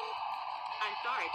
I'm sorry.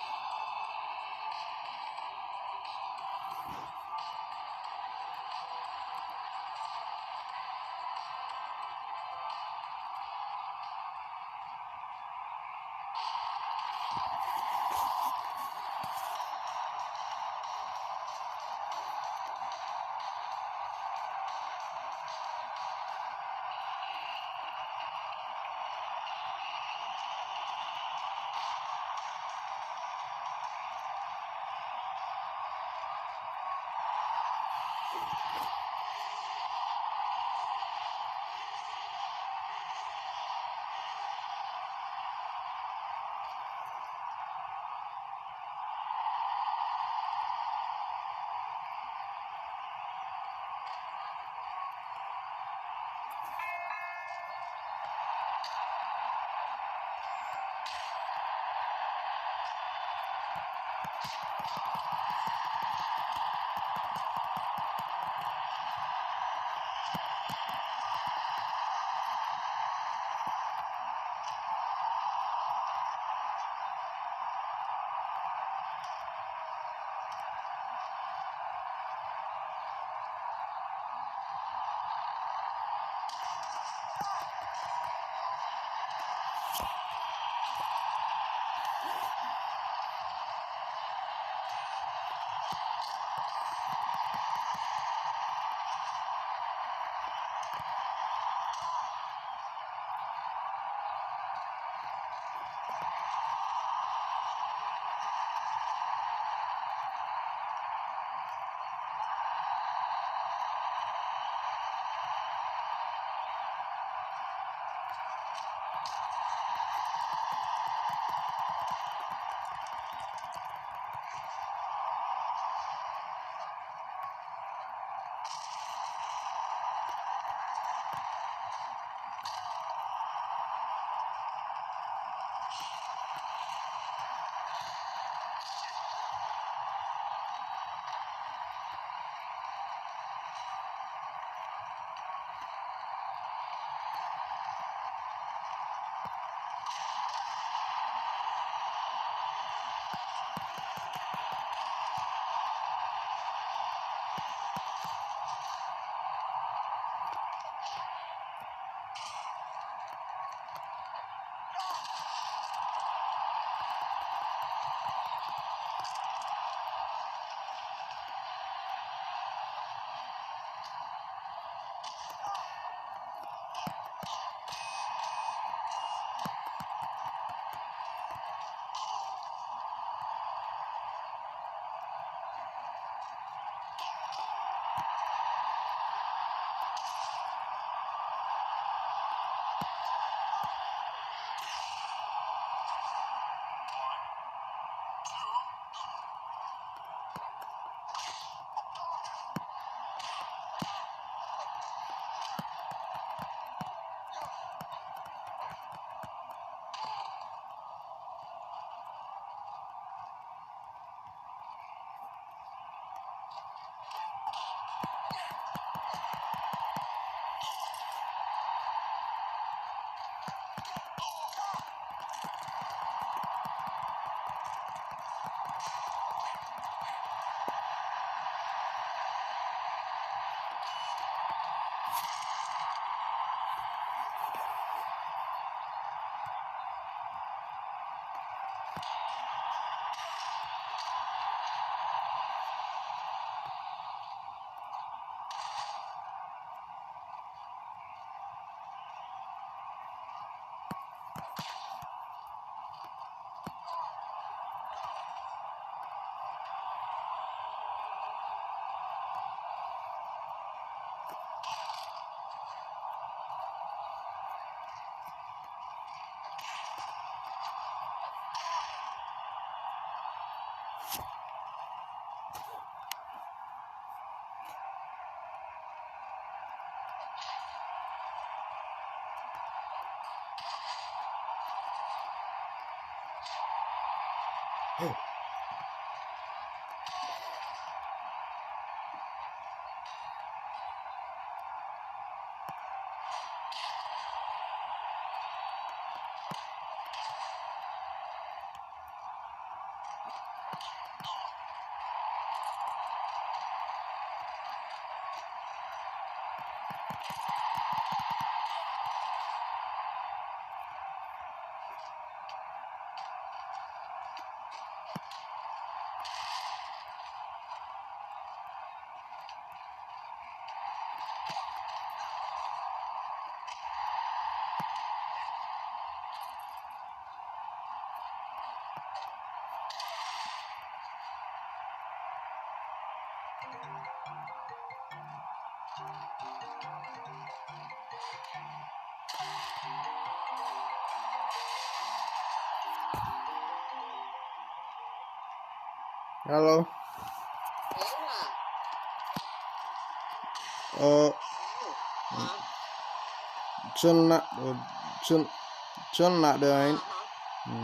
Hello. Uh, chilling out, chilling out there, ain't it? You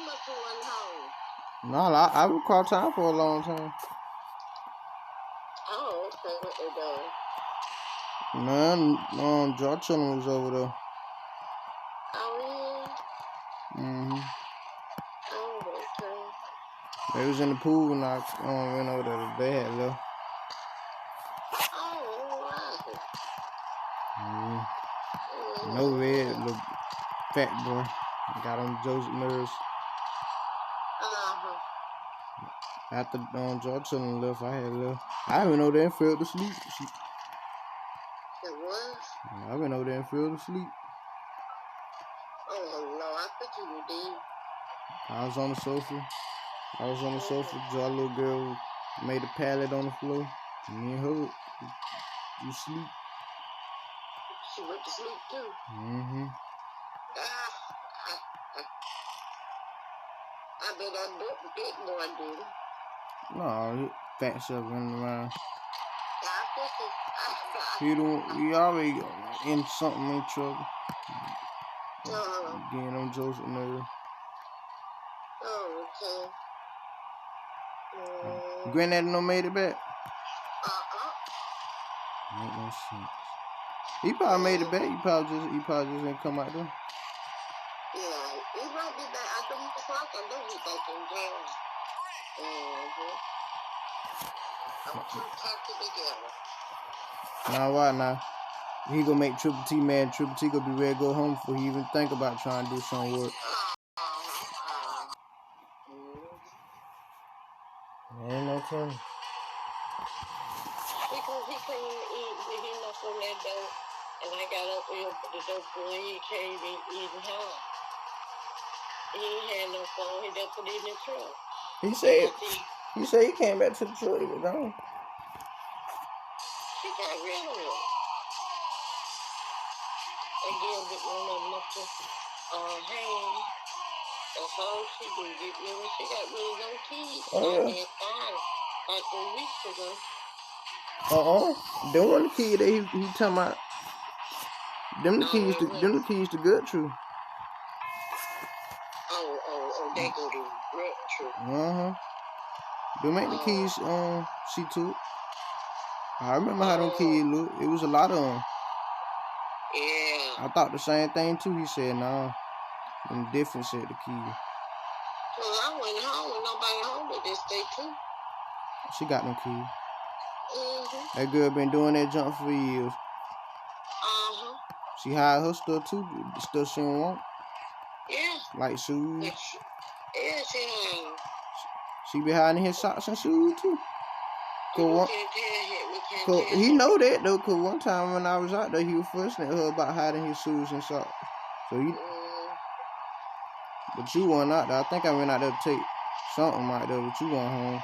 must have went home. No, I was call time for a long time. Oh, okay. What they doing? Man, George chilling was over there. Oh, Mm-hmm. oh, okay. They was in the pool and I went over there. They had left. Oh, right. No red, little fat boy. Got on Joseph nerves. After George chilling left, I had left. I went over there and fell to sleep. It was? I went over there and fell to sleep. Oh, no, I think you did. I was on the sofa. Joe, little girl made a pallet on the floor. Me and her, you sleep. She went to sleep too. Mm-hmm. I bet that big boy did. No, fat stuff running around. Yeah, He always in something in trouble. Uh-huh. Getting on Joseph nerve. Oh, okay. Granddaddy no made it back. Make no sense. He probably made it back. He probably just didn't come out there. Yeah, he might be back after 1 o'clock. I know he's back in jail. I'm too tacky together. Now why now? He gonna make Triple T mad. Triple T gonna be ready to go home before he even think about trying to do some work. Ain't no telling. Because he couldn't eat, he knocked on that door, and I got up and opened the door for him. He came in eating home. He ain't had no phone. He just put it in the truck. He said he came back to the truck. He was gone. She got rid of him. Again, with one of them hand. That's all she did. Get rid of. She got rid of them keys. Oh yeah. I had five like 3 weeks ago. Them one the key that he talking about. Them the keys to Gertrude. Oh, they go to Uh-huh. Gertrude. Them ain't the keys she took. I remember how them keys look. It was a lot of them. Yeah. I thought the same thing too. He said, nah. Them different set the keys. Well, I went home with nobody home with this day too. She got them keys. Mm-hmm. That girl been doing that jump for years. Uh-huh. She hide her stuff too, the stuff she don't want. Yeah. Like shoes. Yeah, she hide. She be hiding his socks and shoes too. We can't tell him. He know that though, cause one time when I was out there, he was fussing at her about hiding his shoes and socks. So he, but you weren't out there. I think I went out there to take something out there, but you weren't home.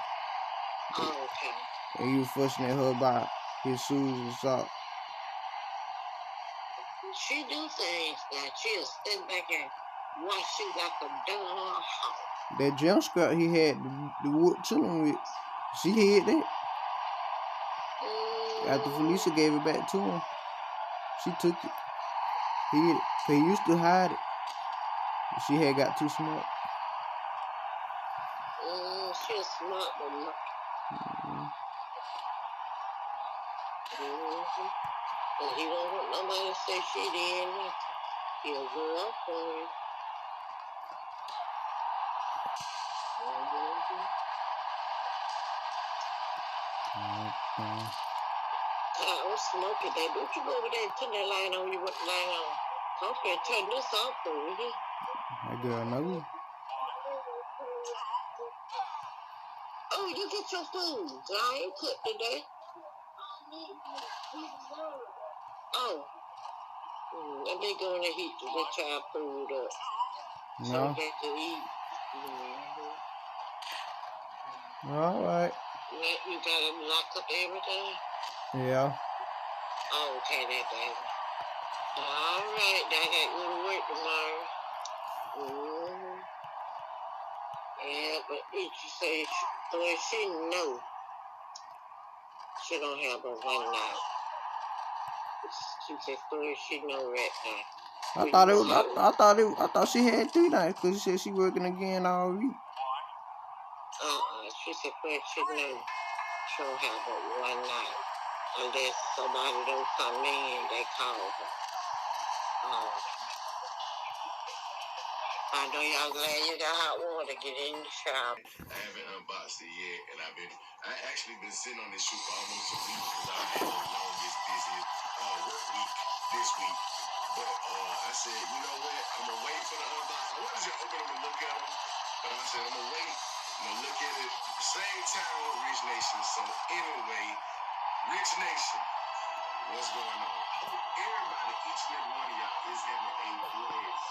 Oh, okay. And you was fussing at her about his shoes and socks. She do things that she'll stand back and watch you like a dumb hawk. That jump scrap he had the wood chilling with, she hid that. After Felicia gave it back to him, she took it. He used to hide it. She had got too smart. She's smart, but not. And he don't want nobody to say she did nothing. He'll go up for it. I was smoking that. Don't you go over there and turn that light on? You want the light on? I'm finna turn this off over here. That girl knows. Oh, you get your food. I ain't cooked today. Oh. Let me go in the heat to get your food up. So get to eat. All right. You gotta lock up everything? Yeah. Oh, okay, that baby. All right, I got to go to work tomorrow. Yeah, but Ichi said she know she don't have a one now. She said she know right now. I thought she had 3 nights because she said she working again all week. She said she know she don't have but one night. Unless somebody don't come in, they call her. I know y'all glad you got hot water. Get in the shower. I haven't unboxed it yet, and I actually been sitting on this shoe for almost a week because I had the longest, busiest work week this week. But I said, you know what? I'm gonna wait for the unbox. I wanted to open them and look at them, but I said I'm gonna wait. I'm gonna look at it same time with Rich Nation. So anyway, Rich Nation, what's going on? I hope everybody, each and every one of y'all, is having a blessed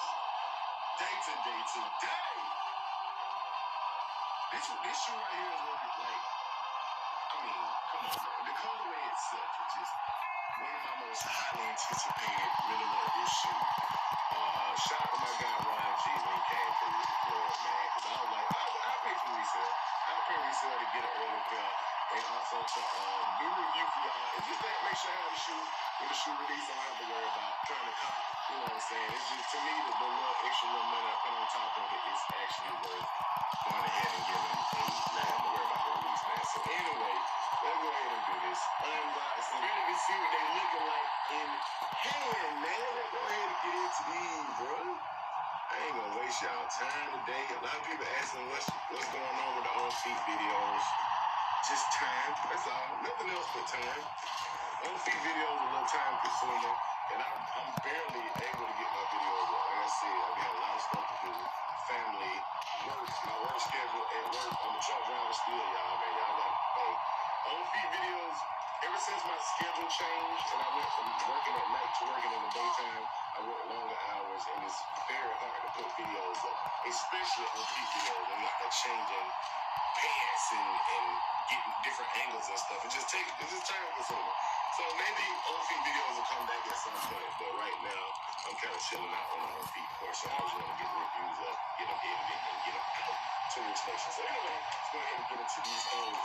day today. This shoe right here is looking like, I mean, come on, man. The colorway itself is just one of my most highly anticipated, really wanted this shoe. Shout out to my guy Ron G when he came from the club, man. Because I was like, I'll pay for resale. I'll pay resale to get an early pair. And also to do a review for y'all. And just to make sure I have a shoe when the shoe release, I don't have to worry about trying to cop. You know what I'm saying? It's just, to me, the little extra little money I put on top of it is actually worth going ahead and giving and not having to worry about the release, man. So anyway, let's go ahead and do this. Unboxing. Ready to see what they looking like in hand, man. Let's go ahead and get into these, bro. I ain't gonna waste y'all time today. A lot of people asking what's going on with the on feet videos. Just time, that's all. Nothing else but time. On feet videos are a little time consuming, and I'm barely able to get my videos up. Like I said, I got a lot of stuff to do. Family, work, my work schedule at work. I'm a truck driver still, y'all, man. Y'all got on feet videos. Ever since my schedule changed and I went from working at night to working in the daytime, I work longer hours, and it's very hard to put videos up, especially on feet videos when you got that changing pants and getting different angles and stuff. It's just time consuming. So maybe on feet videos will come back at some point, but right now I'm kind of chilling out on the on feet portion. I just want to get the reviews up, get them edited, and get them out to Rich Nation. So anyway, let's go ahead and get into these things.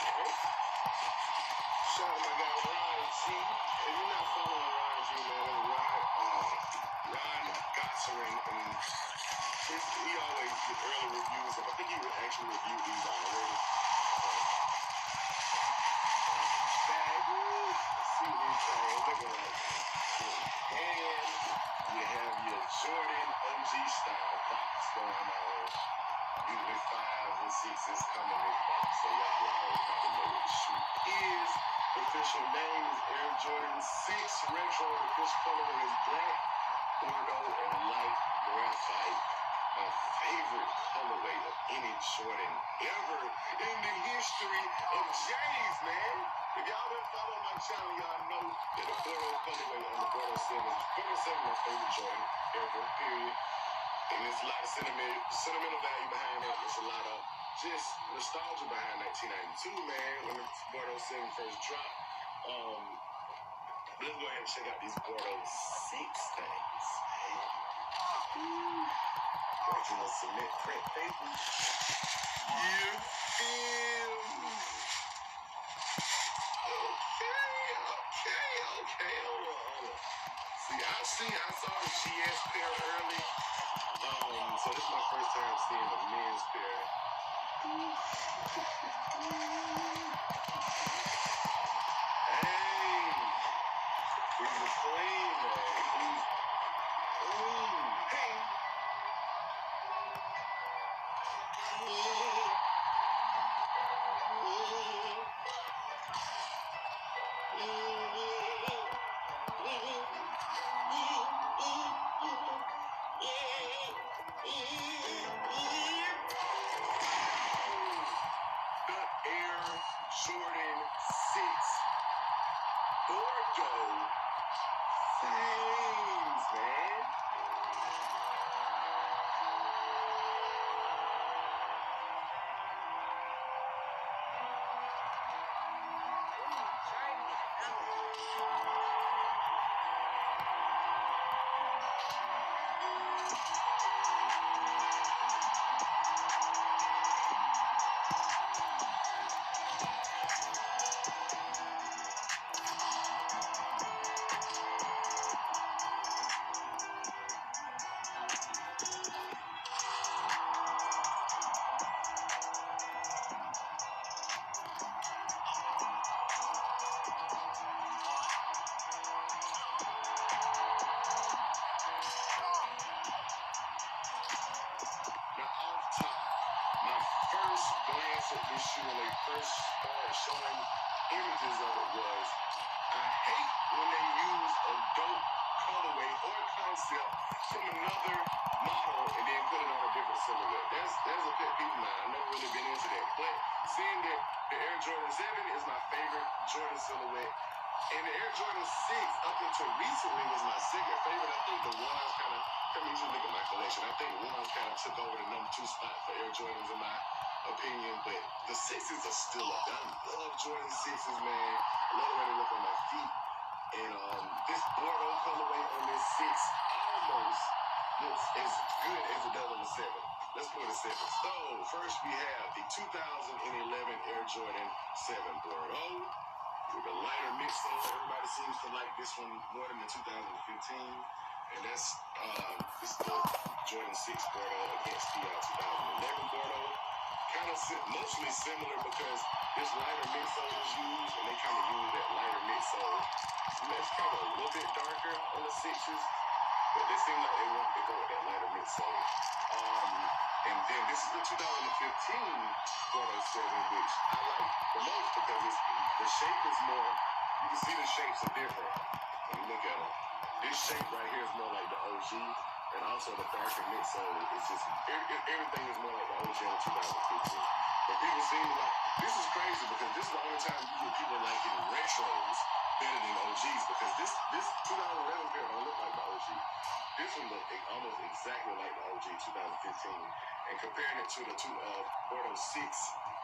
Shout out to my guy Ron G. If you're not following Ron G, man, Ron Gosserin, and he always get early reviews. I think he would actually review these already. See what these things looking like. And you have your Jordan OG style box going on. Usually 5s and 6s come in this box, so y'all already probably know what the shoe is. The official name is Air Jordan 6 Retro. The official colorway is black, Bordeaux, and light graphite. My favorite colorway of any Jordan ever in the history of J's, man. If y'all been following my channel, y'all know that the Bordeaux colorway on the Bordeaux 7 is my favorite Jordan ever, period. And there's a lot of sentimental value behind it. There's a lot of just nostalgia behind 1992, man, when the Bordeaux 7 first dropped. Let's go ahead and check out these Bordeaux 6 things. Got you a cement print paper. You feel me? Okay. Hold on. See, I saw the GS pair early. So this is my first time seeing the men's pair. Hey, he's a clean, man. Hey. The Air Jordan 6 Bordeaux things, man. took this shoe when they first started showing images of it was, I hate when they use a dope colorway or concept from another model and then put it on a different silhouette. That's a pet peeve of mine. I've never really been into that. But seeing that the Air Jordan 7 is my favorite Jordan silhouette, and the Air Jordan 6 up until recently was my second favorite. I think the ones kind of, let me just look at my collection. I think ones kind of took over the number 2 spot for Air Jordans in my opinion, but the 6s are still up. I love Jordan 6s, man. I love the way they look on my feet. And this Bordeaux colorway on this 6 almost looks as good as it does on the 7. Let's go to 7. So first we have the 2011 Air Jordan 7 Bordeaux with a lighter midsole. Everybody seems to like this one more than the 2015. And that's this is the Jordan 6 Bordeaux against the 2011 Bordeaux. Kind of mostly similar because this lighter midsole is used, and they kind of use that lighter midsole. So that's kind of a little bit darker on the 6s, but they seem like they want to go with that lighter midsole. And then this is the 2015 Bordeaux 7, which I like the most because the shape is more, you can see the shapes are different when you look at them. This shape right here is more like the OG, and also the darker midsole is just, everything is more like the OG in 2015. But people seem like, this is crazy because this is the only time you get people liking retros better than OGs, because this 2011 pair don't look like the OG. This one look almost exactly like the OG 2015. And comparing it to the Bordeaux 6,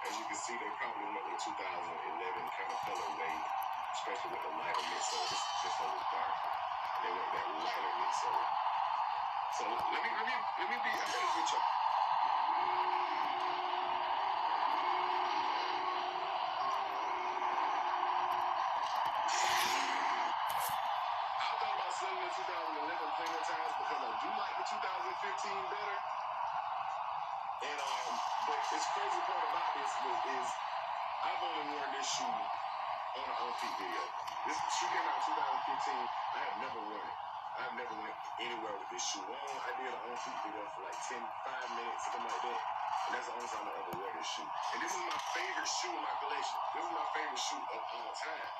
as you can see, they probably went with 2011 kind of colorway, especially with the lighter midsole. This one was darker. They went that lighter midsole. So let me be honest with you. I thought about selling the 2011 plenty of times because I do like the 2015 better. And but this crazy part about this is I've only worn this shoe on an on-feet video. This shoe came out in 2015. I have never worn it. I've never went anywhere with this shoe on. I did an on-feet video for like 5 minutes, something like that. And that's the only time I ever wore this shoe. And this is my favorite shoe in my collection. This is my favorite shoe of all time.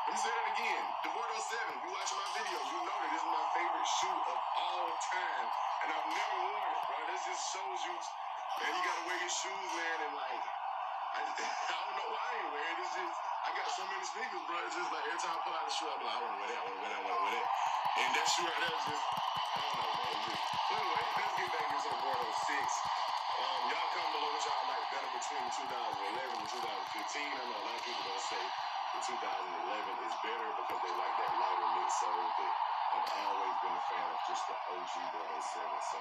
Let me say that again. The Bordeaux 7, if you watch my video, you know that this is my favorite shoe of all time. And I've never worn it, bro. This just shows you, man, you gotta wear your shoes, man, and like, I don't know why I ain't wear it. It's just, I got so many sneakers, bro. It's just like every time I pull out a shoe, I'm like, I wanna wear that, I wanna wear that, I wanna wear that. And that shoe right there is just, I don't know, man. But anyway, let's get back into the Bordeaux 6. Y'all comment below what y'all like better between 2011 and 2015. I know a lot of people gonna say the 2011 is better because they like that lighter midsole, but I've always been a fan of just the OG Bordeaux 7. So,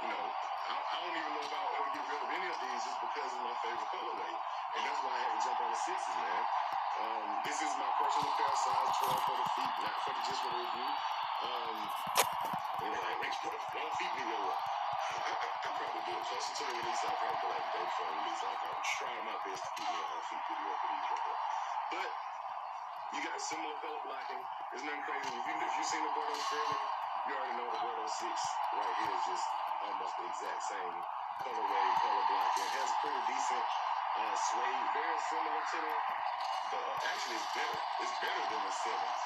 you know, I don't even know if I'll ever get rid of any of these just because it's my favorite colorway. And that's why I had to jump on the 6s, man. This is my personal pair, size 12 for the feet, not for just for the review. And like, next for the on-feet video, I'll probably do it. Closer to the release, I'll probably go like day before the release. I'll probably try my best to get me an on-feet video for these right here. But you got similar color blocking. There's nothing crazy. If you've seen the Bordeaux 7, you already know the Bordeaux 6 right here is just almost the exact same colorway, color blocking. It has a pretty decent suede, very similar to the, actually it's better. It's better than the 7s.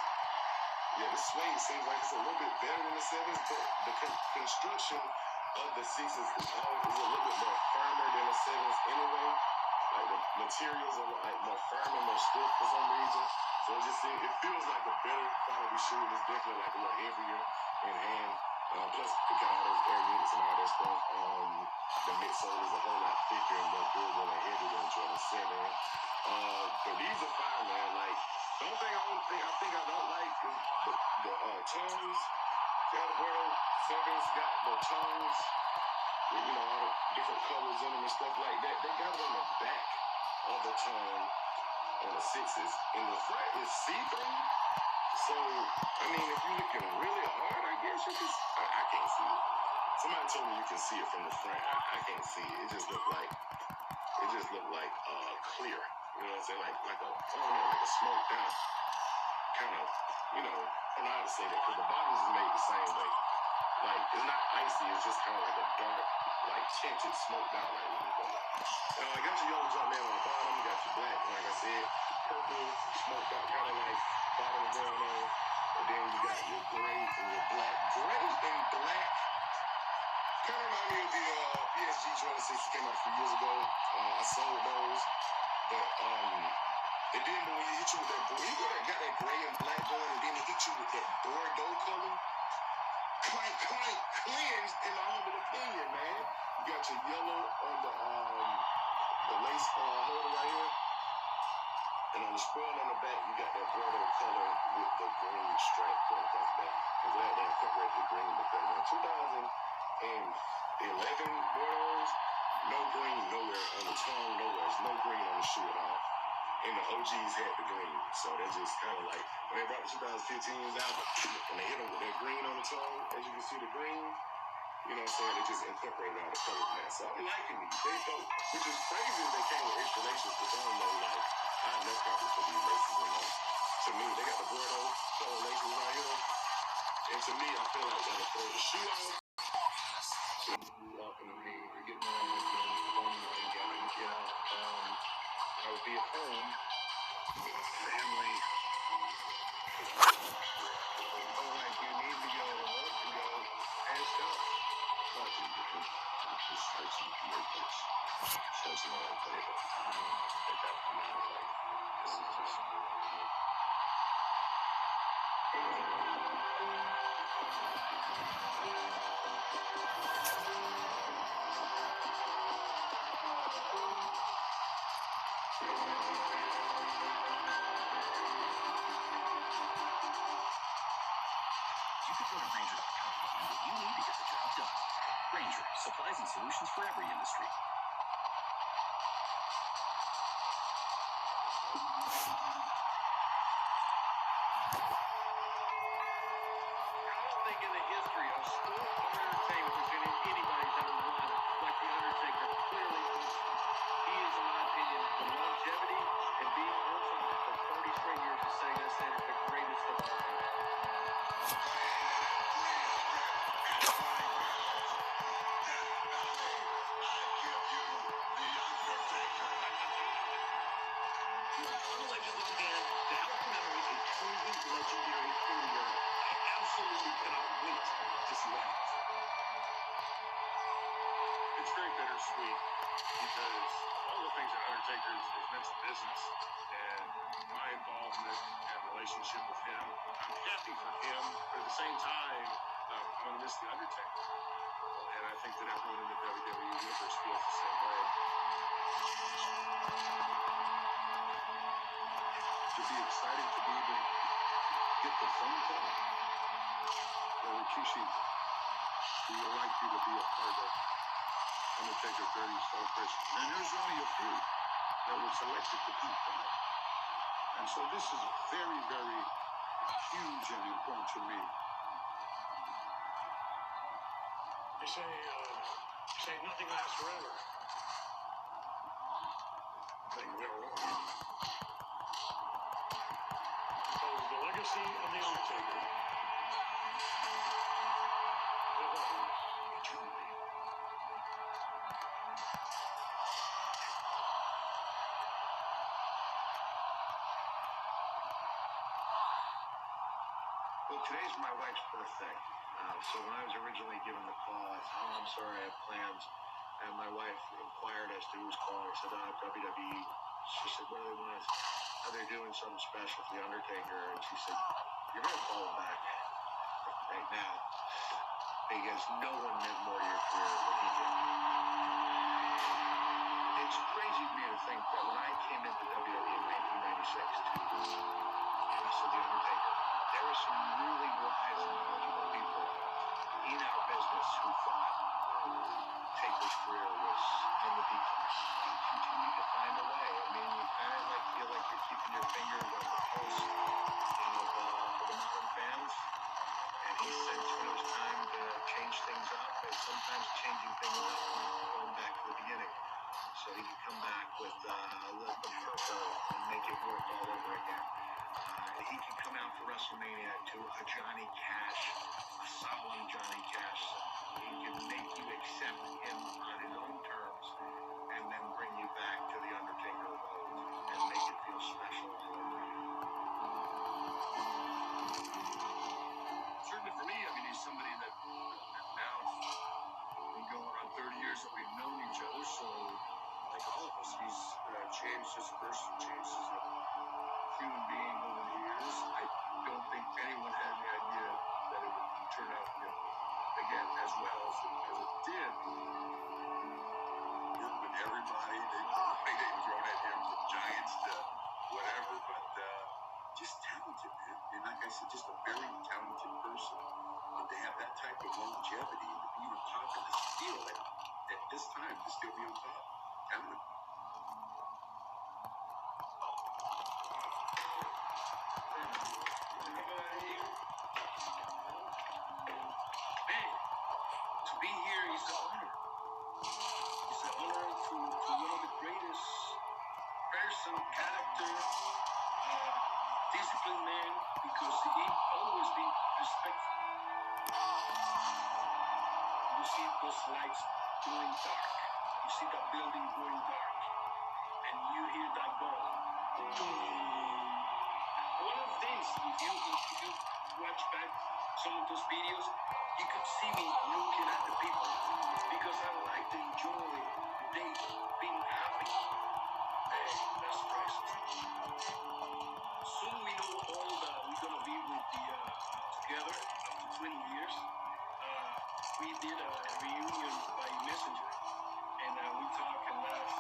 Yeah, the suede seems like it's a little bit better than the 7s, but the construction of the 6s is a little bit more firmer than the 7s anyway. Like the materials are like more firm and more stiff for some reason. So it feels like a better quality shoe. It's definitely like a little heavier in hand. Plus it got all those air units and all that stuff. The midsole is a whole lot thicker and more durable and heavy than Jordan 7. But these are fine, man. Like, the only thing I don't like is the tongues. The Bordeaux 7's got the tongues with, you know, all the different colors in them and stuff like that. They got it on the back of the tongue on the 6s. And the front is see-through. So, I mean, if you're looking really hard, I guess you can, I can't see it. Somebody told me you can see it from the front. I can't see it. It just looked like clear. You know what I'm saying? Like a, I don't know, like a smoked out kind of, you know, I don't know how to say that because the bottoms is made the same way. like it's not icy. It's just kind of like a dark, like tinted, smoked out like what you call it. I got your yellow jump man on the bottom. You got your black, like I said, purple, smoked out, kind of like bottom going on. And then you got your gray and your black. Gray and black kind of remind me of the PSG 26 that came out a few years ago. I sold those, but and then when you hit you with that, when you got that gray and black going, and then it hit you with that Bordeaux color, clank, cleansed in my humble opinion, man. You got your yellow on the lace holder right here, and on the spoil on the back, you got that Bordeaux color with the green stripe going across the back. I'm glad they incorporated the green because in 2011 Bordeaux's, no green nowhere on the tongue, nowhere. There's no green on the shoe at all. And the OGs had the green. So that's just kind of like, when they brought the 2015s out, when they hit them with that green on the tongue, as you can see the green, you know what I'm saying, they just incorporated all the colors in that. So I'm liking these. They dope. Which is crazy if they came with extra laces, because I don't know, like, I have no problem for these laces in them. To me, they got the Bordeaux color laces right here. And to me, I feel like that'll throw the shoe off. Walking to me, getting on with me, I would be at home, family. Oh, like you need to go, want to go, and stuff. Watching the starts in the place. Starts in the place. At that point, I was like, this is just. You could go to Grainger.com, but you need to get the job done. Grainger, supplies and solutions for every industry. I don't think in the history of sport or entertainment there's been anybody's ever won like The Undertaker. Clearly, he is, in my opinion, the longevity and being on top for 30 straight years is setting that standard, the greatest of all time. Legendary career. I absolutely cannot wait to see what happens. It's very bittersweet because all the things that Undertaker has meant to business and my involvement and relationship with him, I'm happy for him, but at the same time, I'm going to miss the Undertaker. And I think that everyone in the WWE universe feels the same way. To be excited to be able to get the phone call. Rikishi, we would like you to be a part of Undertaker 30 celebration. And there's only a few that were selected to come from it. And so this is very, very huge and important to me. They say nothing lasts forever. I think they're wrong. So the legacy of The Undertaker live on eternally. Well, today's my wife's birthday. So when I was originally given the call, I said, I'm sorry, I have plans. And my wife inquired as to who's calling. I said, WWE. She said, what do they want? Are they doing something special for The Undertaker? And she said, you're going to call him back right now. Because no one meant more to your career than he did. It's crazy to me to think that when I came into WWE in 1996 to wrestle The Undertaker, there were some really wise and knowledgeable people in our business who thought Taker's career was on the decline. He continued to find a way. I mean, you kind of like feel like you're keeping your fingers on the pulse of the modern fans. And he sensed when it was time to change things up, and sometimes changing things up and going back to the beginning. So he could come back with a little bit purple and make it work all over again. He can come out for WrestleMania to a Johnny Cash, a solemn Johnny Cash song. He can make you accept him on his own terms and then bring you back to the Undertaker world and make it feel special all over again. Certainly for me, I mean, he's somebody that now been going on 30 years that we've known each other, so like all of us, he's changed as a person, changed as a human being over the years. I don't think anyone had the idea that it would turn out, again, as well as it did. Worked with everybody. They've thrown at him from Giants to whatever, but just talented, man. And like I said, just a very talented person. But to have that type of longevity and to be on top and to still at this time to still be on top, talent. Character, disciplined man, because he always been respectful. You see those lights going dark. You see that building going dark, and you hear that ball. One of the things, if you watch back some of those videos, you could see me looking at the people because I like to enjoy they being happy. That's priceless. Soon we know all that we're gonna be with together after 20 years. We did a reunion by Messenger, and we talk and laugh,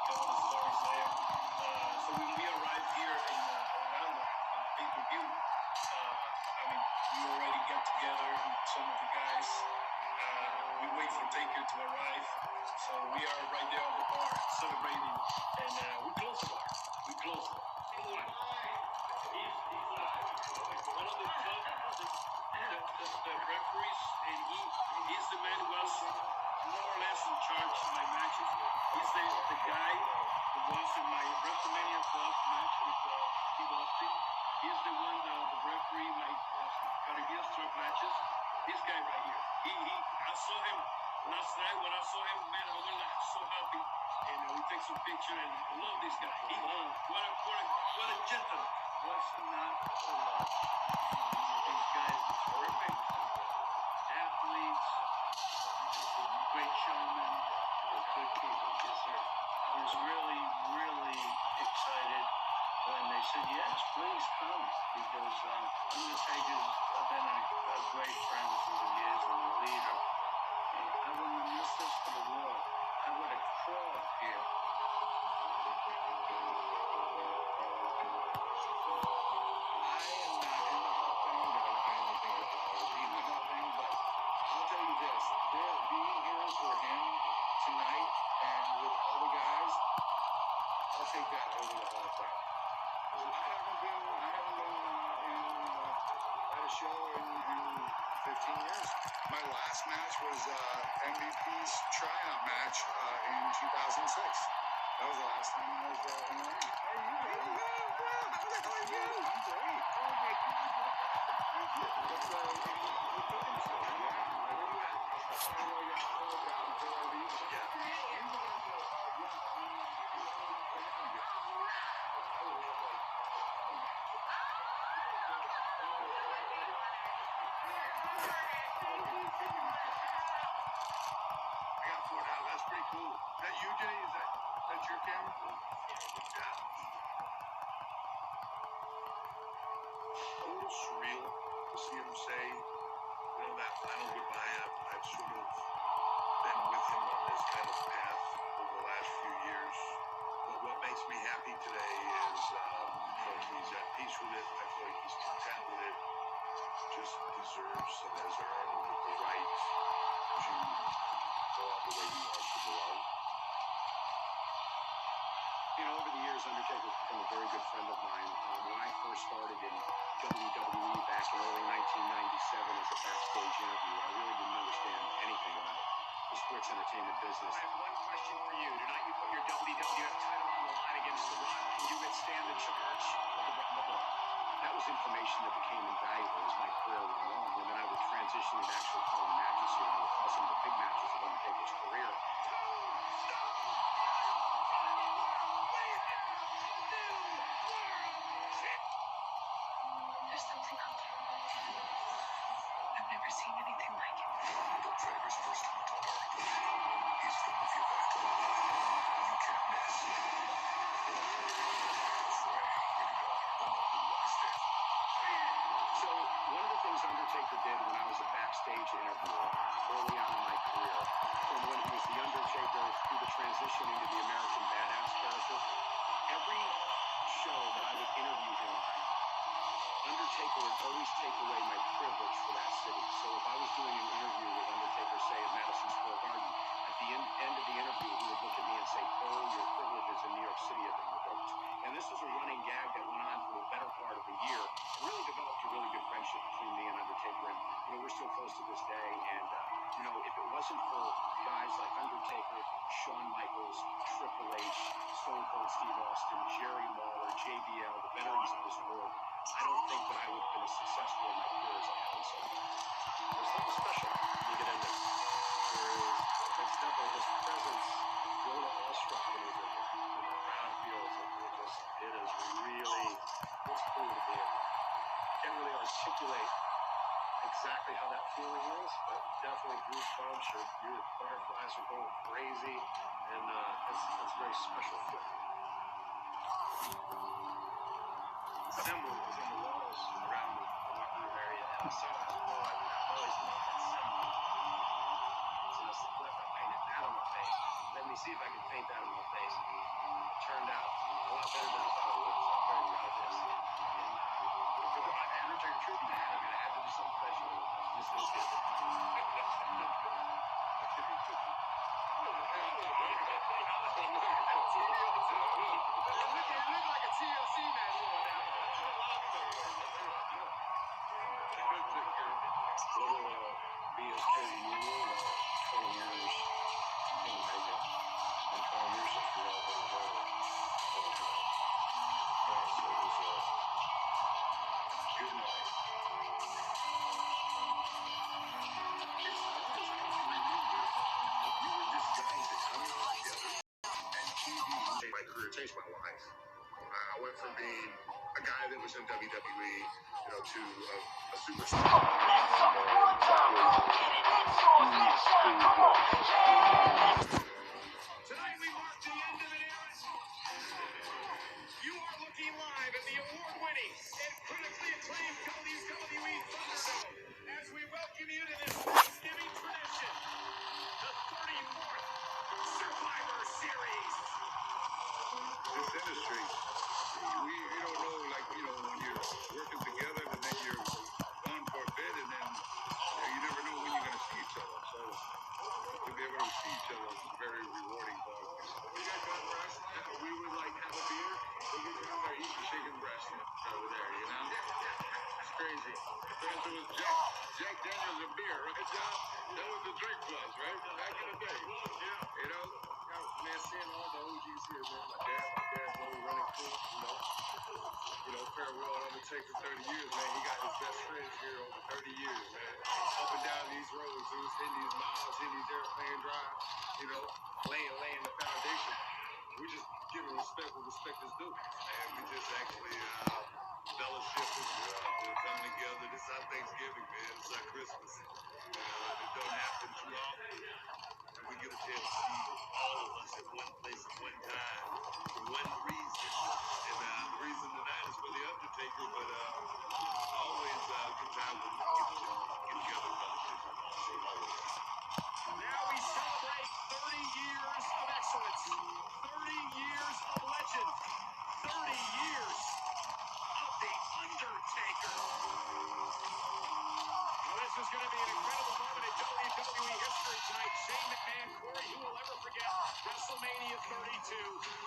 couple of stories there. So when we arrived here in Orlando on the pay-per-view, we already got together with some of the guys. We wait for Taker to arrive, so we are right there on the bar celebrating, and we close the bar. He's live. One of the referees, and he's the man who was more or less in charge of my matches. He's the guy who was in my WrestleMania 12 match with Steve Austin. He's the one, the referee, my Caribbean Strap matches. This guy right here. I saw him last night. When I saw him, man, I was like so happy. And we take some picture, and I love this guy. What a gentleman. What's not to love? These guys are terrific athletes, great showmen, good people. I was really, really excited when they said, yes, please come, because Undertaker's been a great friend through the years and a leader. And I wouldn't miss this for the world. I would have crawled here. My last match was MVP's tryout match in 2006. That was the last time I was in the ring. How are you, buddy? How the hell are you? I'm great. Oh my God. What's cooking stuff? Yeah. Where you at? That's pretty cool. Is that you, Jay? Is that your camera? Yeah. A little surreal to see him say, that final goodbye. I've sort of been with him on this kind of path over the last few years. But what makes me happy today is he's at peace with it. I feel like he's content with it. Just deserves and has earned the right to go out the way he wants to go out. Over the years, Undertaker's become a very good friend of mine. When I first started in WWE back in early 1997 as a backstage interviewer, I really didn't understand anything about the sports entertainment business. I have one question for you. Tonight you put your WWF title on the line against The Rock. Can you withstand the charge of the Rumble? was information that became invaluable as my career went along. And then I would transition and actually call the matches here. And I would call some of the big matches of Undertaker's career. There's something out there. I've never seen anything like it. Undertaker's first title article. He's the movie back. You can't miss. So one of the things Undertaker did when I was a backstage interviewer early on in my career, from when he was the Undertaker through the transition into the American Badass character, every show that I would interview him on, Undertaker would always take away my privilege for that city. So if I was doing an interview with Undertaker, say at Madison Square Garden, at the end of the interview, he would look at me and say, "Cole, your privileges in New York City have been revoked." And this was a running gag that went on for the better part of a year. It really developed a really good friendship between me and Undertaker, and we're still close to this day. And if it wasn't for guys like Undertaker, Shawn Michaels, Triple H, Stone Cold Steve Austin, Jerry Lawler, JBL, the veterans of this world, I don't think that I would have been as successful in my career as I have been so far. There's something special when you get in there. It's definitely his presence. Rona awestruck when he's in there. And the crowd feels it is really, it's cool to be in there. Can't really articulate exactly how that feeling is, but definitely goosebumps. Your butterflies are going crazy, and it's a very special feeling. The symbol was on the walls around the locker room area, and I saw it. I've always loved that symbol. So I said, "What if I painted that on my face? Let me see if I can paint that on my face." It turned out a lot better than I thought it would, so I'm very proud of this. And for the Undertaker tribute, I had to do something special. This feels good. BSK reunion, 20 years, couldn't make it. And 20 years since we all been together. So it was a good night. It's always hard to remember we were just guys that hung out together, and TV my career, changed my life. I went from being a guy that was in WWE, to a superstar. Tonight we mark the end of an era. You are looking live at the award-winning and critically acclaimed WWE Thunderdome as we welcome you to this Thanksgiving tradition, the 34th Survivor Series. This industry, you don't know, when you're working together and then you're gone for a bit, and then you never know when you're going to see each other. So to be able to see each other is very rewarding for us. We got done wrestling, we would have a beer, we get down there eating chicken breast over there, It's crazy. So it was Jack Daniels and beer, right, John? That was the drink was, right? Back in the day. Yeah. Man, seeing all the OGs here, man. My dad's only running cool, farewell Undertaker 30 years, man. He got his best friends here over 30 years, man. Up and down these roads, hitting these miles, hitting these airplane drives, laying the foundation. We're just giving respect where respect is due. And we just actually fellowship we're coming together. This is our Thanksgiving, man. It's our Christmas. It don't happen too often. And we get a chance to see all of us at one place at one time for one reason. And the reason tonight is for the Undertaker, but always a good time when we get together and fellowship. Always. Now we celebrate 30 years of excellence, 30 years of legend, 30 years of The Undertaker. Well, this is going to be an incredible moment in WWE history tonight. Shane McMahon, Corey, who will ever forget WrestleMania 32,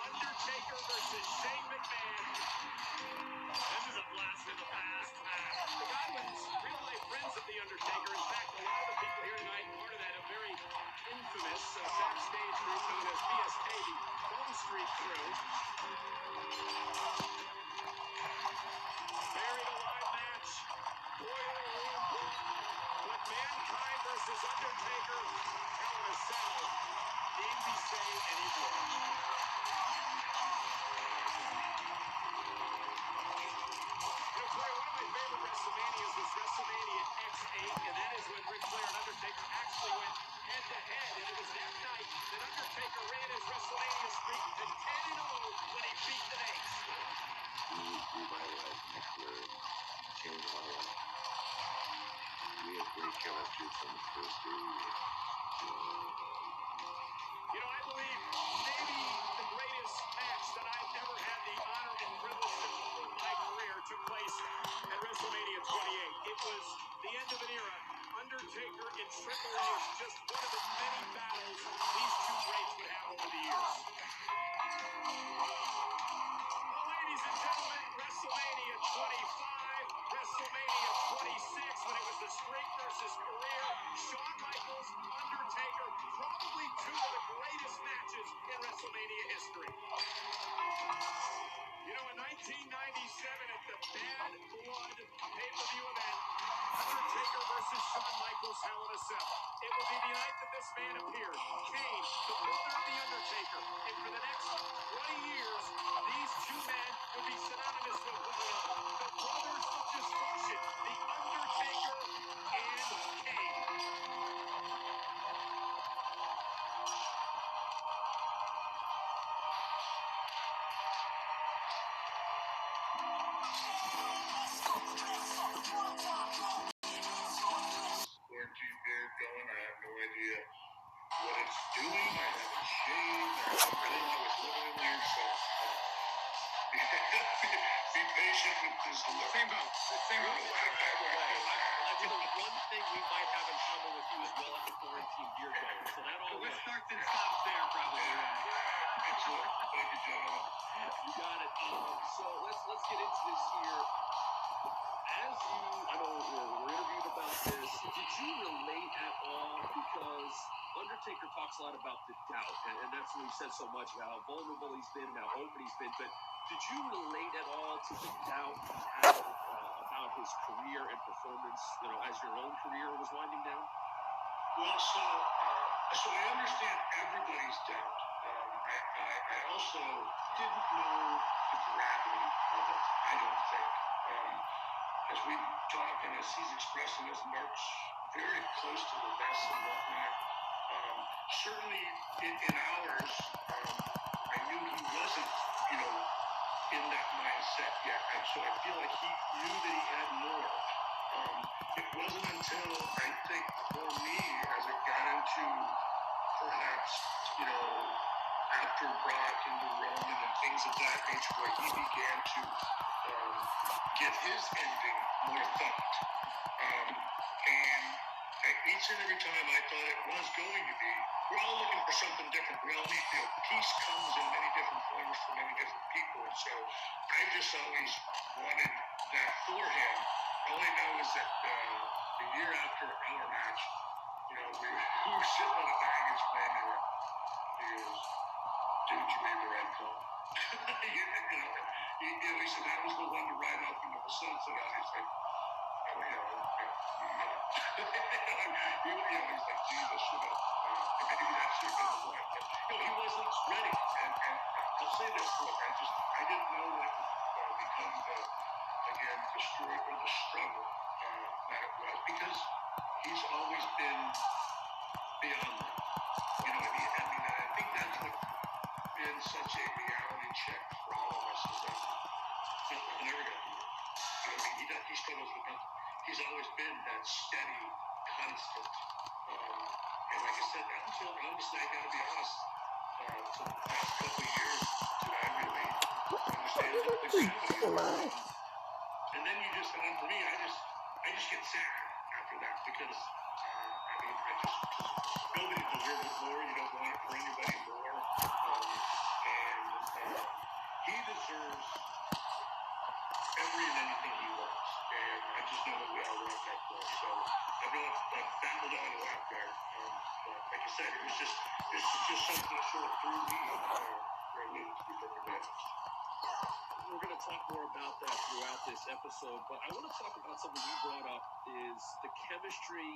Undertaker versus Shane McMahon. This is a blast in the past. The Godwins, real-life friends of The Undertaker. In fact, a lot of the people here tonight, part of that, a very infamous backstage group known as BSK, the Bone Street Crew. Buried alive. Undertaker, Hell in a Cell. Need we say any more? Corey, one of my favorite WrestleManias was WrestleMania X8, and that is when Ric Flair and Undertaker actually went head-to-head, and it was that night that Undertaker ran his WrestleMania streak to 10-0 when he beat the Nates. You revitalized my career, changed my life. We had great chemistry from the first day. I believe maybe the greatest match that I've ever had the honor and privilege to call in my career took place at WrestleMania 28. It was the end of an era. Undertaker and Triple H, just one of the many battles these two greats would have over the years. Well, ladies and gentlemen, WrestleMania 25, WrestleMania 26, when it was the streak versus career, Shawn Michaels, Undertaker, probably two of the greatest matches in WrestleMania history. In 1997 at the Bad Blood pay-per-view event, Undertaker versus Shawn Michaels, Hell in a Cell. It will be the night that this man appeared. Kane, the brother of The Undertaker. And for the next 20 years, these two men will be synonymous with one another. The brothers of destruction, The Undertaker and Kane. Quarantine period going. I have no idea what it's doing. I haven't shaved. I didn't know it's living in there, so be patient with this. Same boat. Same boat. I think one thing we might have in common with you is well at the quarantine gear going. So that all Let's start and stop there, probably. Excellent. Thank you, gentlemen. You got it. So let's get into this here. I know we're interviewed about this. Did you relate at all? Because Undertaker talks a lot about the doubt, and that's what he says so much about how vulnerable he's been and how open he's been. But did you relate at all to the doubt he had about his career and performance, as your own career was winding down? Well, so I understand everybody's doubt. I also didn't know the gravity of it, I don't think. As we talk and as he's expressing his marks very close to the vest and whatnot, certainly in ours, I knew he wasn't, in that mindset yet. And so I feel like he knew that he had more. It wasn't until, I think, for me, as it got into perhaps, after Brock into Roman and things of that nature, where he began to get his ending more thought. And each and every time I thought it was going to be, we're all looking for something different. We all need, peace comes in many different forms for many different people. And so I just always wanted that for him. All I know is that the year after our match, we were sitting on a baggage claim and he goes, dude, you made the right call. He said that was the one to ride off into the sunset on. He's like, oh, yeah. He's like, Jesus, maybe that should have been the one. But, he wasn't ready. And I'll say this, look, I didn't know that it would become the story or the struggle that it was, because he's always been beyond that. You know what I mean? And I think that's what's been such a reality check for all of us, is that nothing ever got to work. He struggles with nothing. He's always been that steady, constant. And like I said, until, honestly, I gotta be honest, for the past couple of years, did I really understand the gravity of it. And then for me, I just get sad after that, because, nobody deserves it more. You don't want it for anybody more. And he deserves every and anything he wants. And I just know that we all want that for him. So I know I've babbled on a lot there. But like I said, this is just something that sort of threw me where I needed to be perfectly honest. We're going to talk more about that throughout this episode, but I want to talk about something you brought up is the chemistry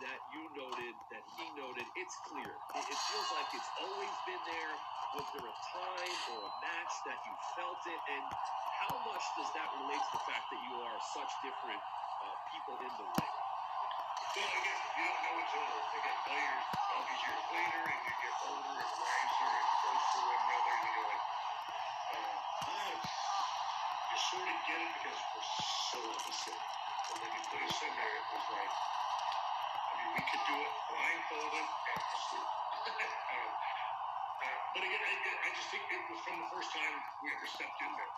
that you noted, that he noted. It's clear. It feels like it's always been there. Was there a time or a match that you felt it? And how much does that relate to the fact that you are such different people in the ring? Well, again, you don't know until, again, players all these years later, and you get older and wiser and close to one another, and you're like, you sort of get it because we're so opposite. And when you put us in there, it was like, I mean, we could do it blindfolded and asleep. But again, I just think it was from the first time we ever stepped in there.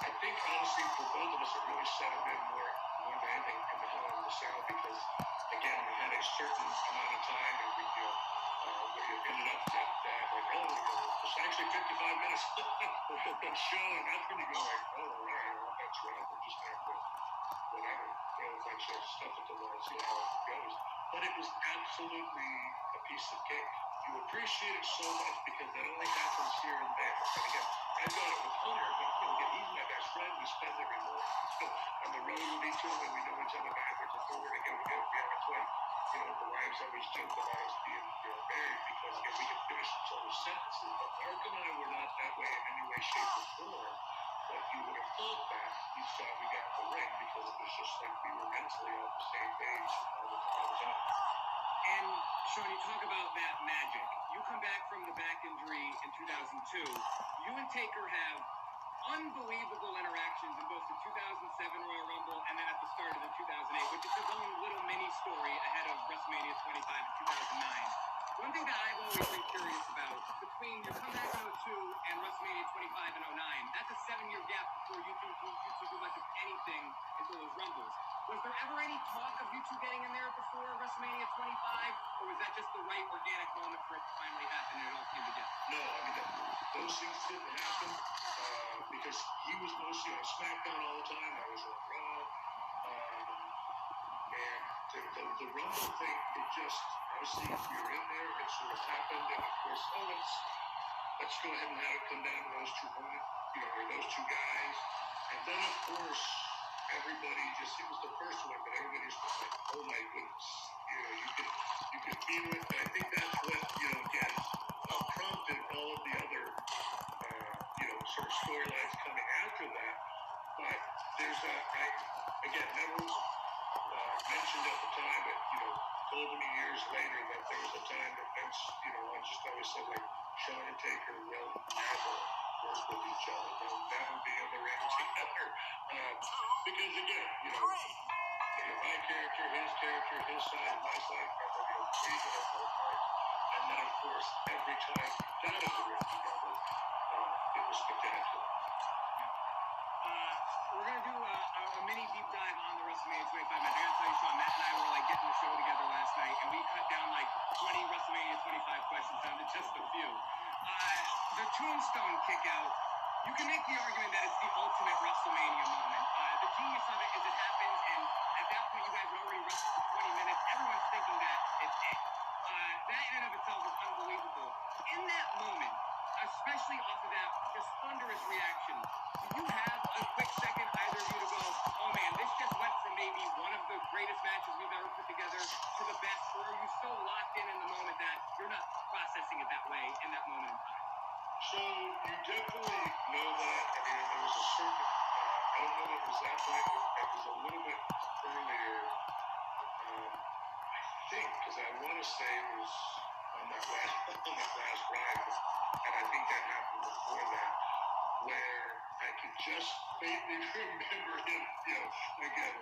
I think, honestly, for both of us, it really settled in more than anything in the Hell in the Cell because, again, we had a certain amount of time and we ended up that like, oh, it's actually 55 minutes of show, and that's when you go like, oh, all right, well, that's right. We're just going to have to, whatever, throw a bunch of stuff at the wall and see how it goes. But it was absolutely a piece of cake. You appreciate it so much because that only happens here and there. And again, I got it with Hunter, but again, he's my best friend. We spend every morning on the road with each other. We know each other backwards and forward. Again, we have a twin. The wives always joke about us being married because again, we can finish each other's sentences. But Mark and I were not that way in any way, shape, or form. But you would have thought that you saw we got the ring because it was just like we were mentally on the same page all the time. And Sean, you talk about that magic. You come back from the back injury in 2002. You and Taker have unbelievable interactions in both the 2007 Royal Rumble and then at the start of the 2008, which is its own little mini story ahead of WrestleMania 25 in 2009. One thing that I've always been curious about, between your comeback in 02 and WrestleMania 25 in 09, that's a 7-year gap before you two do much of anything until those Rumbles. Was there ever any talk of you two getting in there before WrestleMania 25, or was that just the right organic moment for it to finally happen and it all came together? No, I mean, those things didn't happen because he was mostly on SmackDown all the time. I was on Raw. And the Rumble thing, it just, obviously, if you're in there, it sort of happened. And of course, let's go ahead and have it come down to those two women, or those two guys. And then, of course, everybody just, it was the first one, but everybody just was like, oh my goodness. You could feel it. And I think that's what, again, prompted all of the other, sort of storylines coming after that. But there's again, never mentioned at the time, but, told me years later that there was a time that Vince, I just always said, like, Sean and Taker will never work with each other. They'll never be in the ring together. Because, again, my character, his side, my side, and then, of course, every time we got in the ring together, it was spectacular. We're going to do a mini deep dive on the WrestleMania 25 match. I got to tell you, Sean, Matt and I were like getting the show together last night, and we cut down like 20 WrestleMania 25 questions down to just a few. The Tombstone kick out, you can make the argument that it's the ultimate WrestleMania moment. The genius of it is it happens, and at that point, you guys had already wrestled for 20 minutes. Everyone's thinking that it's it. That in and of itself is unbelievable. In that moment, especially off of that just thunderous reaction, do you have a quick second, either of you, to go, oh man, this just went from maybe one of the greatest matches we've ever put together to the best, or are you so locked in the moment that you're not processing it that way in that moment in time? So you definitely know that. I mean, there was a certain, I don't know what exactly, it was a little bit earlier, I think, because I want to say it was on that last ride, and I think that happened before that, where I could just faintly remember him, again,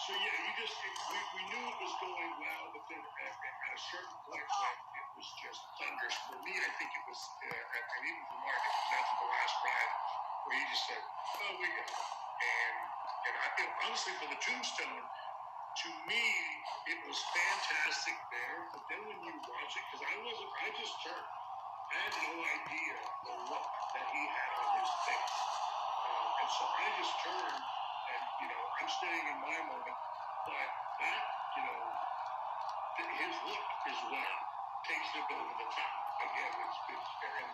so yeah, we knew it was going well, but then at a certain point when it was just thunderous, for me, I think it was, and even for Mark, it was after the last ride, where he just said, oh, we got it. And I think, honestly, for the Tombstone, to me, it was fantastic there, but then when you watch it, because I just turned. I had no idea the look that he had on his face. And so I just turned, and, I'm staying in my moment, but that, his look is what takes it over the top. again, it's been, and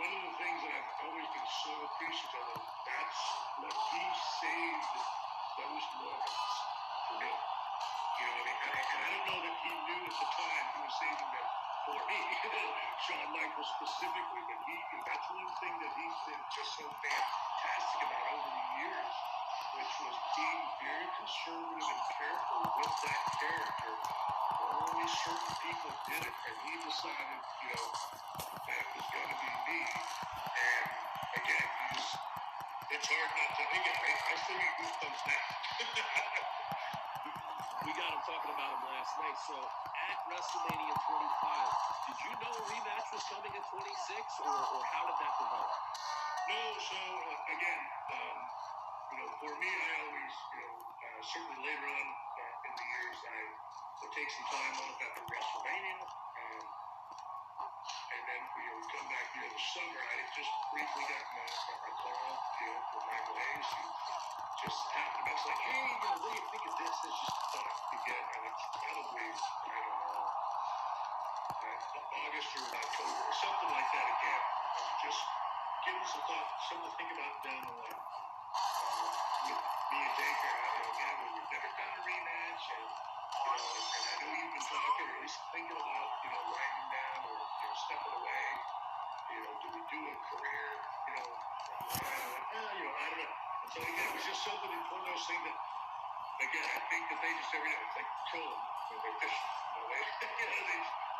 one of the things that I've always been so appreciative of, that's what he saved those moments for me. You know, and I don't know that he knew at the time he was saving them for me, Shawn Michaels specifically, but that's one thing that he's been just so fantastic about over the years, which was being very conservative and careful with that character. Only certain people did it, and he decided, that was going to be me. And again, it's hard not to, again, I still get goosebumps now. We got him talking about him last night. So at WrestleMania 25, did you know a rematch was coming at 26, or how did that develop? No, so again, for me, I always, certainly later on in the years, I would take some time off after WrestleMania. And then we come back here in the summer. I had just briefly gotten a call, from Michael Hayes, who just happened to say, hey, what do you think of this? It's just a thought again, and it's probably, I don't know, August or October or something like that again. Just give us a thought, something to think about down the line. With me and Taker, again, we've never done a rematch, and I know you've been talking, or at least thinking about, winding down or stepping away. Do we do a career, I don't know. And so again, it was just something, one of those things that, again, I think that they just every day, it's like trolling when they're fishing.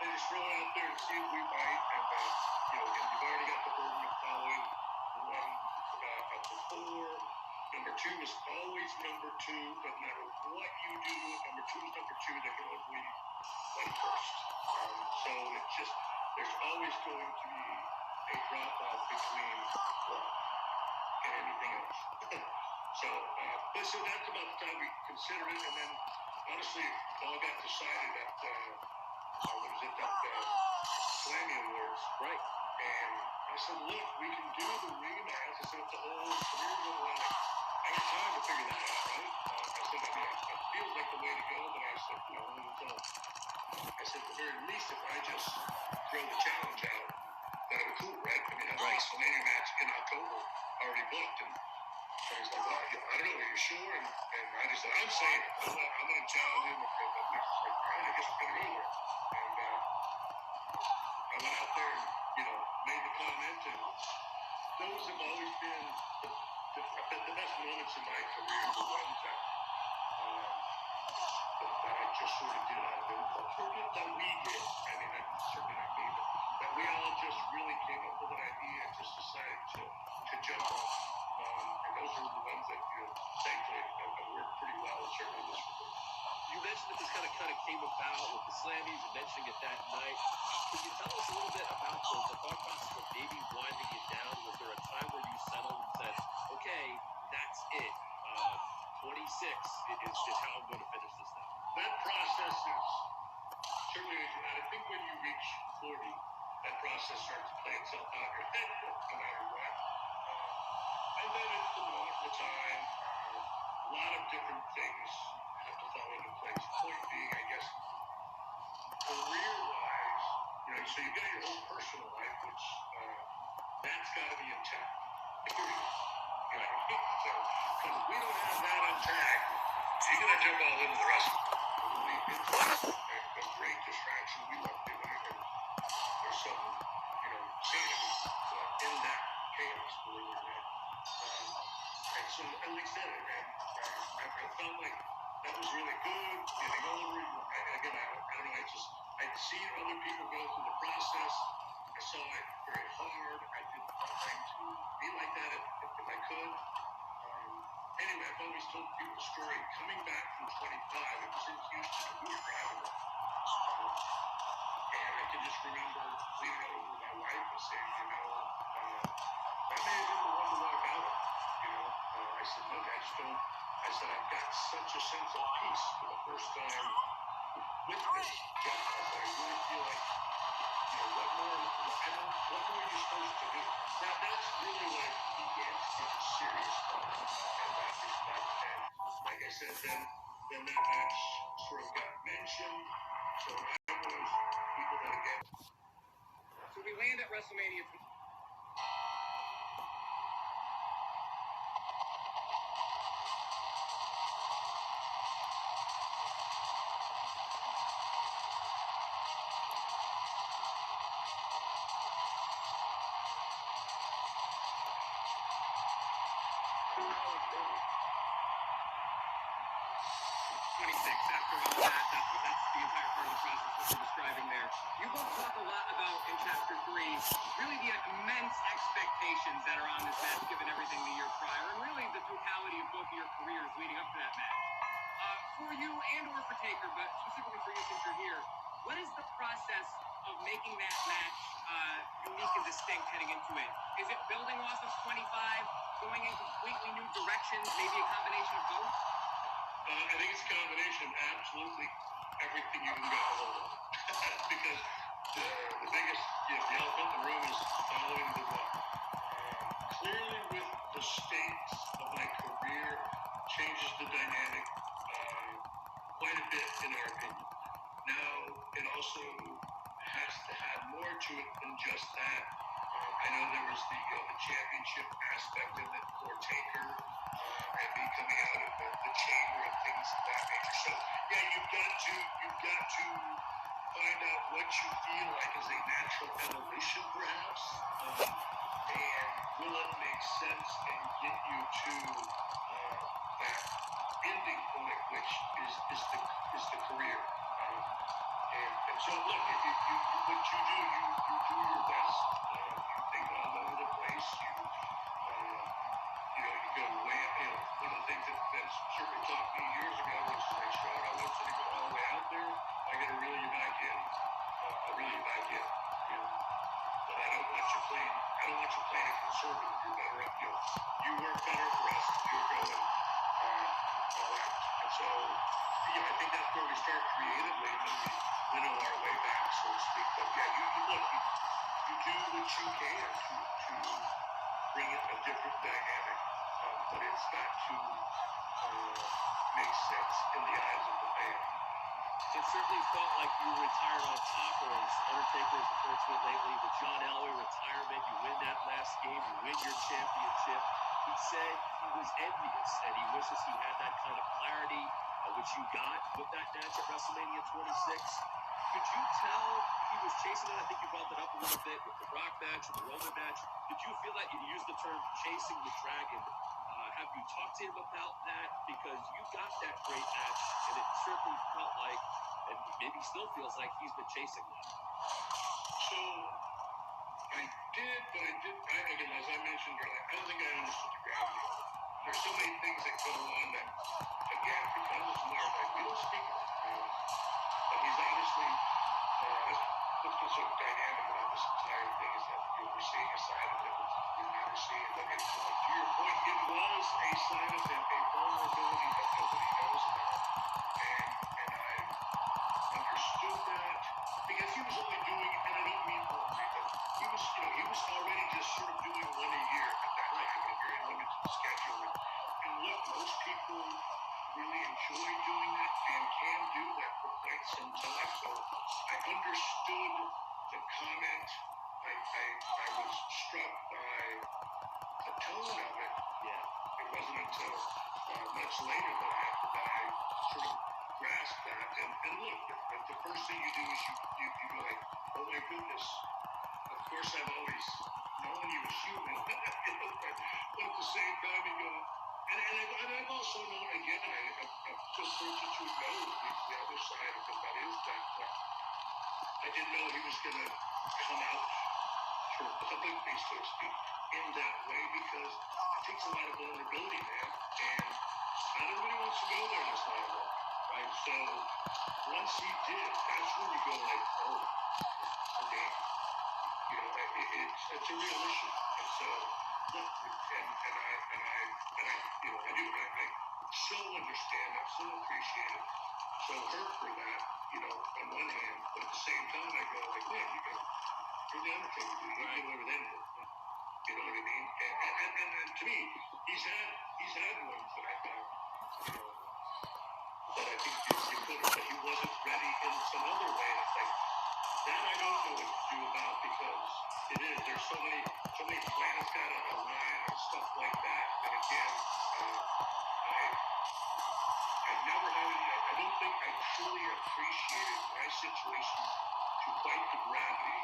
They just throw it out there and see if we bite. And again, you've already got the burden of following the one before. Number two is always number two. Doesn't matter what you do, number two is number two. They can only bleed one first. So it's just, there's always going to be a drop off between one and anything else. So that's about the time we consider it. And then honestly, it all got decided at Slammy Awards. Right. And I said, look, we can do the rematch. I said, the whole career's on the line. I got time to figure that out, right? I said, it feels like the way to go, but I said, I said, at the very least, if I just throw the challenge out, that would be cool, right? I mean, I have a WrestleMania match in October already booked, and he's like, well, I don't know, are you sure? And I just said, I'm saying it. I'm going to challenge him. And he's like, all right, I guess we're going to go there. And I went out there and, made the comment, and those have always been the best moments in my career, the ones that I just sort of did out of impulse, or that we did. I mean, that's certainly not me, but that we all just really came up with an idea and just decided to jump on. And those are the ones that, thankfully, have worked pretty well, certainly this one. You mentioned that this kind of came about with the Slammies and mentioning it that night. Can you tell us a little bit about the thought process of maybe winding it down? Was there a time where you settled and said, okay, that's it. 26 is how I'm going to finish this thing? That process is certainly, I think when you reach 40, that process starts to play itself out in your head, no matter what. And then it's the moment, the time, a lot of different things have to fall into place. Point being, I guess, career-wise, so you've got your own personal life, which that's got to be intact. Period. Because we don't have that intact, you're going to jump all into the wrestling. It's a great distraction. We love doing it. And there's some, sanity in that chaos, believe it or not. And so, at least then, I felt like that was really good. Getting older, again, I don't know, I'd seen other people go through the process. I saw it very hard. I didn't want to be like that if I could. Anyway, I've always told people the story. Coming back from 25, it was in Houston, and we were driving. And I can just remember leaning over to my wife and saying, I may have been the one to walk out. I said, look, I've got such a sense of peace for the first time with this job. I said, I really feel like, what more are you supposed to do? Now, that's really when it began to get serious in that respect. And like I said, then that match sort of got mentioned. So I'm one of those people that, again, WrestleMania. After all that, that's the entire part of the process that we're describing there. You both talk a lot about in chapter 3, really the immense expectations that are on this match, given everything the year prior, and really the totality of both of your careers leading up to that match. For you and/or for Taker, but specifically for you since you're here, what is the process of making that match unique and distinct heading into it? Is it building off of 25, going in completely new directions, maybe a combination of both? I think it's a combination of absolutely everything you can get a hold of. Because the biggest the elephant in the room is following the one. Clearly, with the stakes of my career, changes the dynamic quite a bit, in our opinion. Now, it also has to have more to it than just that. I know there was the championship aspect of it for Taker, and me coming out of the chamber and things of that nature. So yeah, you've got to find out what you feel like is a natural evolution, perhaps, and will it make sense and get you to that ending point, which is the career. And so look, if you what you do, you do your best. You think all over the place. You go way up. One of the things that certainly taught me years ago was like, Stroud, I want you to go all the way out there. I got to reel you back in. I'll reel you back in. But I don't want you playing a conservative. You're better up. You work better for us if you're going all out. And so, I think that's where we start creatively, and then we winnow our way back, so to speak. But yeah, you look, you do what you can to bring it a different dynamic, but it's got to make sense in the eyes of the fan. It certainly felt like you retired on top, as Undertaker is unfortunate lately. The John Elway retirement, you win that last game, you win your championship. He said he was envious and he wishes he had that kind of clarity, which you got with that match at WrestleMania 26. Could you tell he was chasing it? I think you brought that up a little bit with the Brock match and the Roman match. Did you feel that you used the term chasing the dragon? Have you talked to him about that? Because you got that great match, and it certainly felt like, and maybe still feels like, he's been chasing that. So I did, but again, as I mentioned earlier, I don't think I understood the gravity of it. There's so many things that go on that, again, because it's Mark, we don't speak of it. But he's obviously, what's been so dynamic about this entire thing is that we're seeing a side of him we've never seen. But to your point, it was a side of him, a vulnerability that nobody knows about. And I understood that because he was only doing, and I don't mean only, but he was already just sort of doing one a year at that time, a very limited schedule. And look, most people really enjoy doing that and can do that for quite some time. So I understood the comment. I was struck by the tone of it. Yeah. It wasn't until much later that I sort of grasped that. And look, the first thing you do is you go like, oh my goodness, of course I've always known you as human. But at the same time you go, and I've also known, again, I'm so fortunate to know the other side of it, that is that I didn't know he was going to come out sort of publicly, so to speak, in that way, because it takes a lot of vulnerability, man, and not everybody wants to go there in this line of work, right? So once he did, that's when you go like, oh, okay, it's a real issue, and so look, I so understand, I so appreciate it, so hurt for that, on one hand, but at the same time I go like, man, you're the Undertaker, dude. You can do everything. You know what I mean? And to me, he's had ones that I found, that I think that he wasn't ready in some other way. It's like, that I don't know what to do about, because It is. There's so many planets got to align and stuff like that. And again, I never had any. I don't think I truly appreciated my situation to quite the gravity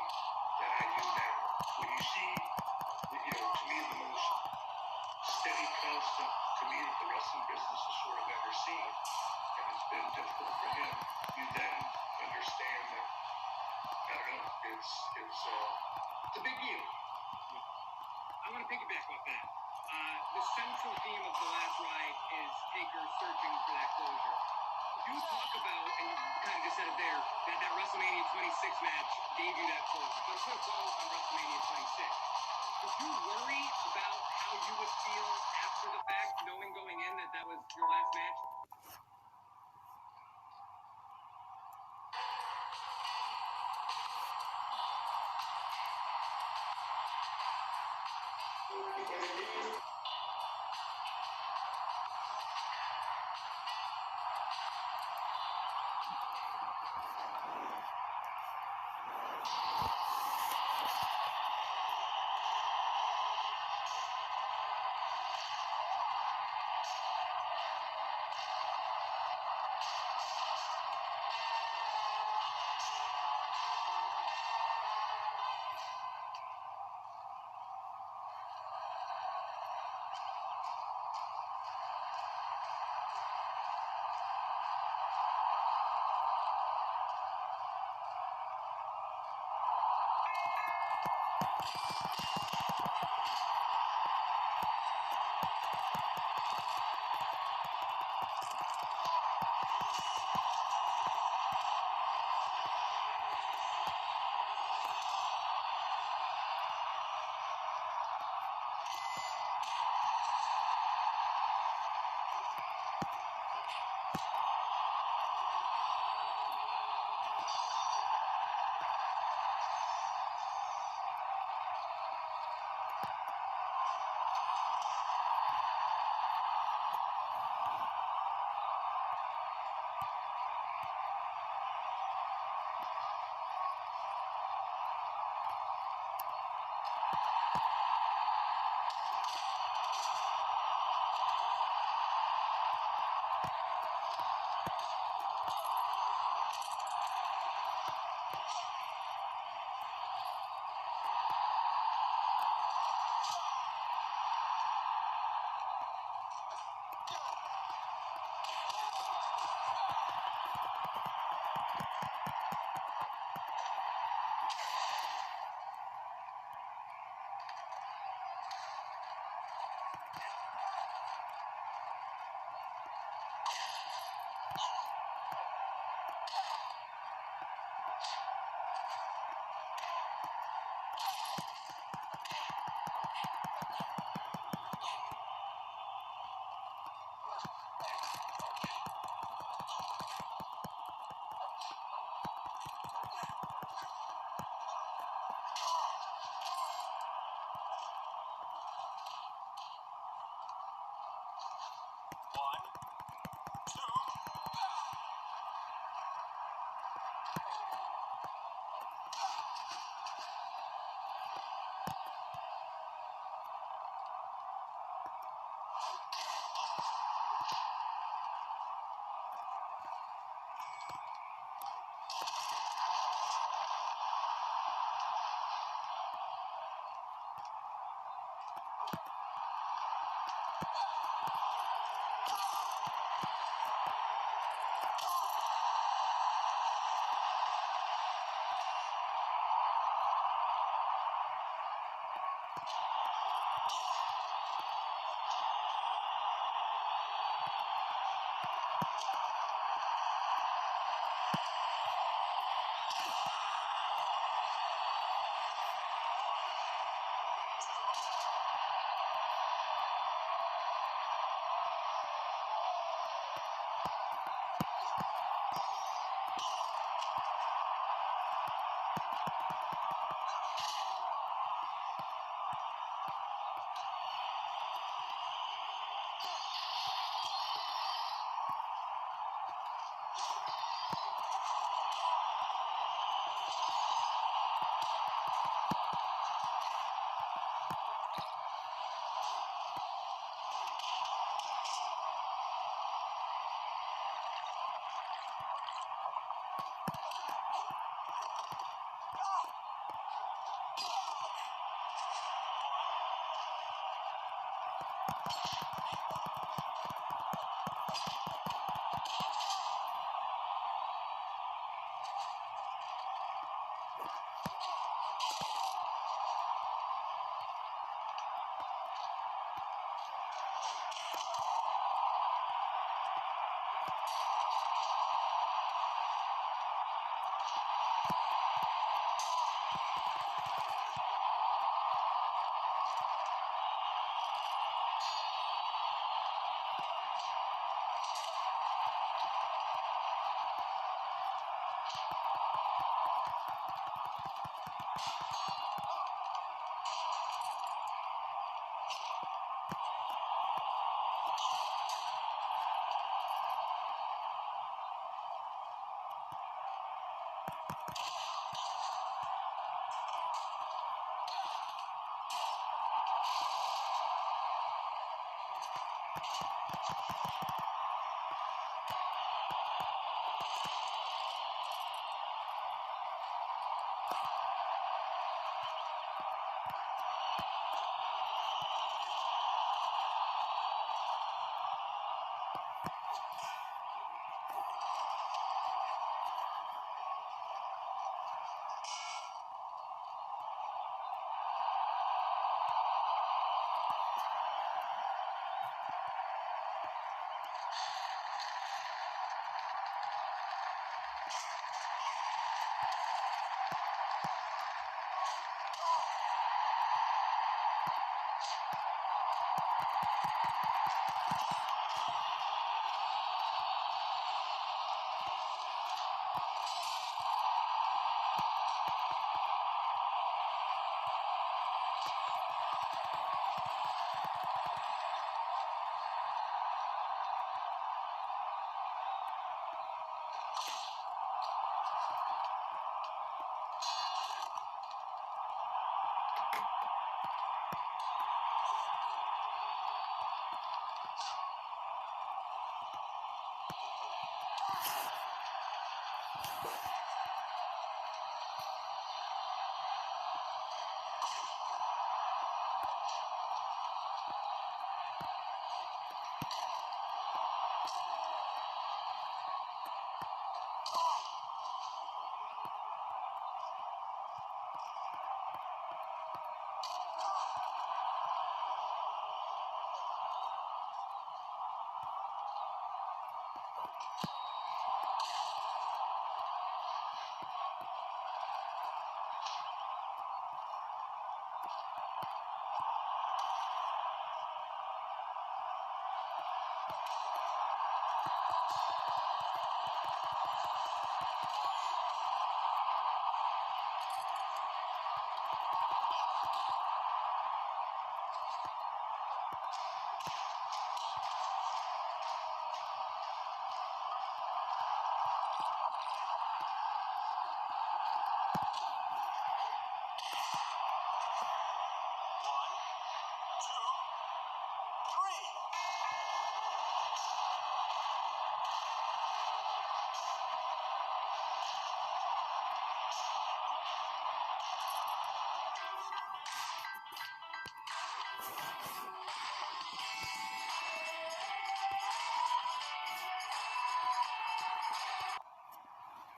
that I do now. When you see, to me, the most steady constant to me that the wrestling business has sort of ever seen, and it's been difficult for him. You then understand that I don't know. It's a big deal. I want to piggyback off that. The central theme of The Last Ride is Taker searching for that closure. You talk about, and you kind of just said it there, that WrestleMania 26 match gave you that closure. But put a bow on WrestleMania 26. Did you worry about how you would feel after the fact, knowing going in that was your last match?